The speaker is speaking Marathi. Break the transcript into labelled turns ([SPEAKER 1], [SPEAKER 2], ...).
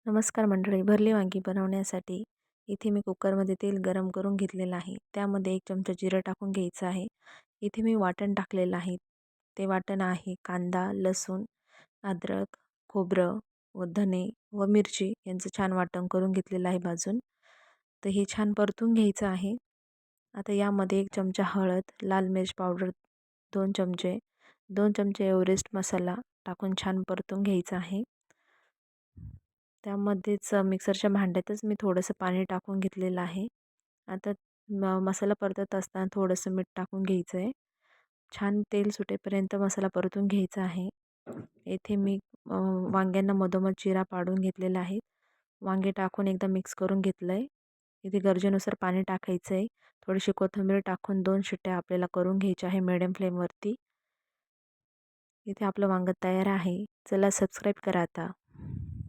[SPEAKER 1] नमस्कार मंडळी. भरली वांगी बनवण्यासाठी इथे मी कुकरमध्ये तेल गरम करून घेतलेलं आहे. त्यामध्ये 1 चमचा जिरं टाकून घ्यायचं आहे. इथे मी वाटण टाकलेलं आहे. ते वाटण आहे कांदा, लसूण, अद्रक, खोबरं व धने व मिरची यांचं छान वाटण करून घेतलेलं आहे भाजून. तर हे छान परतून घ्यायचं आहे. आता यामध्ये 1 चमचा हळद, लाल मिर्च पावडर 2 चमचे, 2 चमचे एव्हरेस्ट मसाला टाकून छान परतून घ्यायचं आहे. त्यामध्येच मिक्सरच्या भांड्यातच मी थोडंसं पाणी टाकून घेतलेलं आहे. आता मसाला परतत असताना थोडंसं मीठ टाकून घ्यायचं आहे. छान तेल सुटेपर्यंत मसाला परतून घ्यायचा आहे. येथे मी वांग्यांना मधोमध चिरा पाडून घेतलेला आहे. वांगे टाकून एकदा मिक्स करून घेतलं आहे. इथे गरजेनुसार पाणी टाकायचं आहे. थोडीशी कोथिंबीर टाकून 2 शिट्ट्या आपल्याला करून घ्यायच्या आहे मिडियम फ्लेमवरती. इथे आपलं वांगं तयार आहे. चला सबस्क्राईब करा आता.